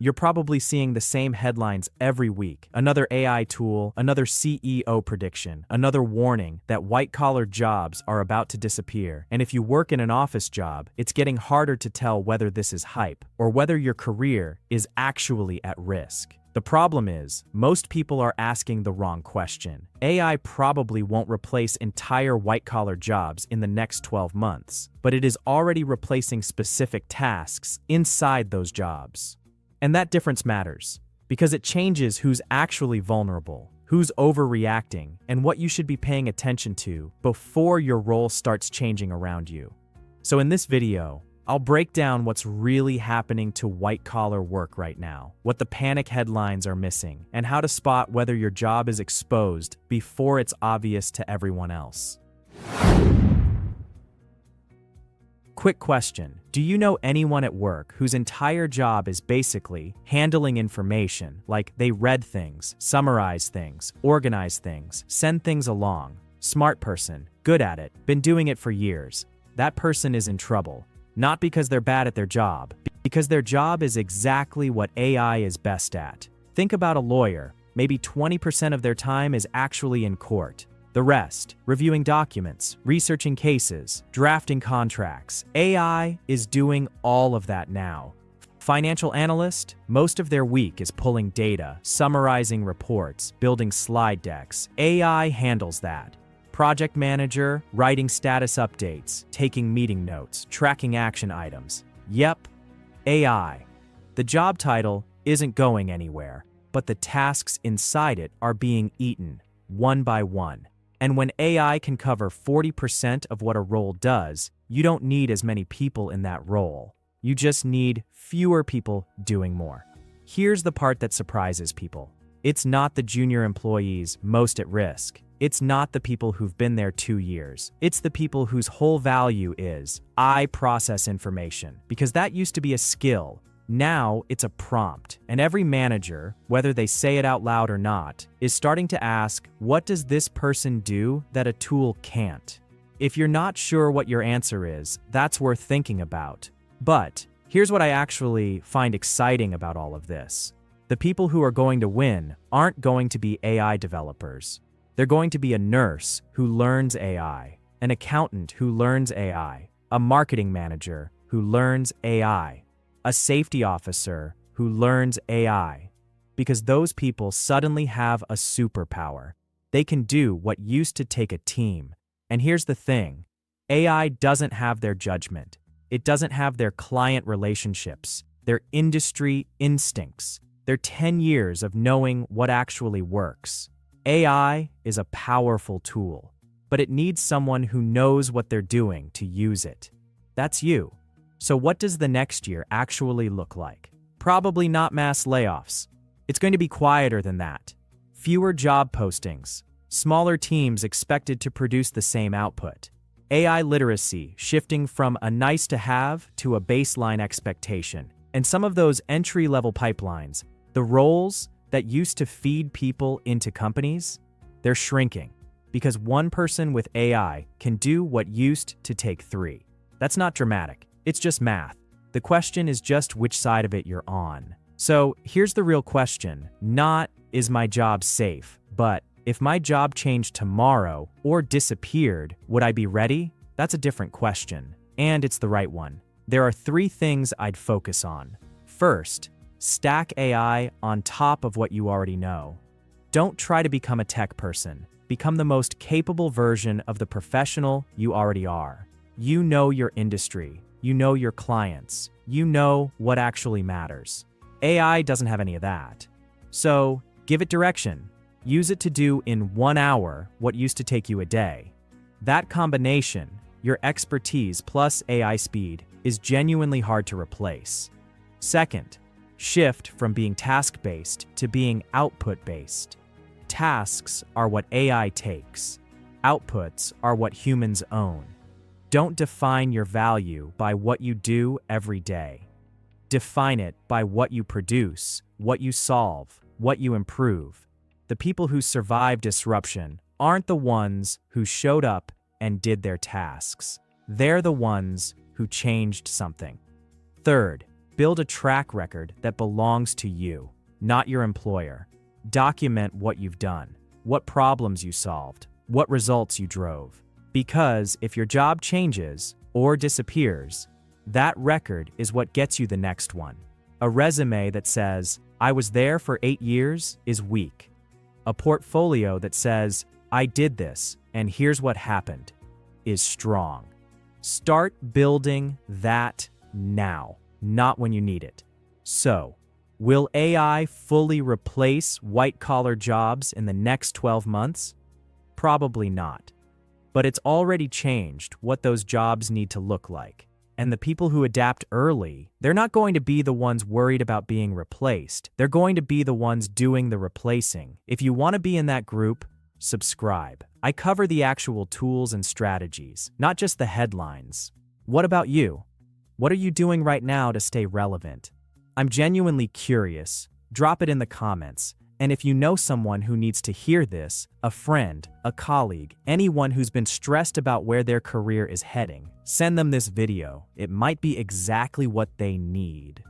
You're probably seeing the same headlines every week. Another AI tool, another CEO prediction, another warning that white-collar jobs are about to disappear. And if you work in an office job, it's getting harder to tell whether this is hype or whether your career is actually at risk. The problem is, most people are asking the wrong question. AI probably won't replace entire white-collar jobs in the next 12 months, but it is already replacing specific tasks inside those jobs. And that difference matters, because it changes who's actually vulnerable, who's overreacting, and what you should be paying attention to before your role starts changing around you. So in this video, I'll break down what's really happening to white-collar work right now, what the panic headlines are missing, and how to spot whether your job is exposed before it's obvious to everyone else. Quick question. Do you know anyone at work whose entire job is basically handling information, like they read things, summarize things, organize things, send things along? Smart person, good at it, been doing it for years. That person is in trouble. Not because they're bad at their job, because their job is exactly what AI is best at. Think about a lawyer. Maybe 20% of their time is actually in court. The rest, reviewing documents, researching cases, drafting contracts. AI is doing all of that now. Financial analyst, most of their week is pulling data, summarizing reports, building slide decks. AI handles that. Project manager, writing status updates, taking meeting notes, tracking action items. Yep, AI. The job title isn't going anywhere, but the tasks inside it are being eaten, one by one. And when AI can cover 40% of what a role does, you don't need as many people in that role. You just need fewer people doing more. Here's the part that surprises people. It's not the junior employees most at risk. It's not the people who've been there 2 years. It's the people whose whole value is, I process information, because that used to be a skill. Now it's a prompt, and every manager, whether they say it out loud or not, is starting to ask, what does this person do that a tool can't? If you're not sure what your answer is, that's worth thinking about. But here's what I actually find exciting about all of this. The people who are going to win aren't going to be AI developers. They're going to be a nurse who learns AI, an accountant who learns AI, a marketing manager who learns AI, a safety officer who learns AI. Because those people suddenly have a superpower. They can do what used to take a team. And here's the thing, AI doesn't have their judgment. It doesn't have their client relationships, their industry instincts, their 10 years of knowing what actually works. AI is a powerful tool, but it needs someone who knows what they're doing to use it. That's you. So what does the next year actually look like? Probably not mass layoffs. It's going to be quieter than that. Fewer job postings, smaller teams expected to produce the same output. AI literacy shifting from a nice-to-have to a baseline expectation. And some of those entry-level pipelines, the roles that used to feed people into companies, they're shrinking because one person with AI can do what used to take 3. That's not dramatic, it's just math. The question is just which side of it you're on. So here's the real question, not is my job safe, but if my job changed tomorrow or disappeared, would I be ready? That's a different question, and it's the right one. There are 3 things I'd focus on. First, stack AI on top of what you already know. Don't try to become a tech person. Become the most capable version of the professional you already are. You know your industry. You know your clients. You know what actually matters. AI doesn't have any of that. So, give it direction. Use it to do in 1 hour what used to take you a day. That combination, your expertise plus AI speed, is genuinely hard to replace. Second, shift from being task-based to being output-based. Tasks are what AI takes. Outputs are what humans own. Don't define your value by what you do every day. Define it by what you produce, what you solve, what you improve. The people who survive disruption aren't the ones who showed up and did their tasks. They're the ones who changed something. Third, Build a track record that belongs to you, not your employer. Document what you've done, what problems you solved, what results you drove. Because if your job changes or disappears, that record is what gets you the next one. A resume that says, "I was there for 8 years" is weak. A portfolio that says, "I did this, and here's what happened," is strong. Start building that now, not when you need it. So, will AI fully replace white-collar jobs in the next 12 months? Probably not. But it's already changed what those jobs need to look like. And the people who adapt early, they're not going to be the ones worried about being replaced. They're going to be the ones doing the replacing. If you want to be in that group, subscribe. I cover the actual tools and strategies, not just the headlines. What about you? What are you doing right now to stay relevant? I'm genuinely curious. Drop it in the comments. And if you know someone who needs to hear this, a friend, a colleague, anyone who's been stressed about where their career is heading, send them this video. It might be exactly what they need.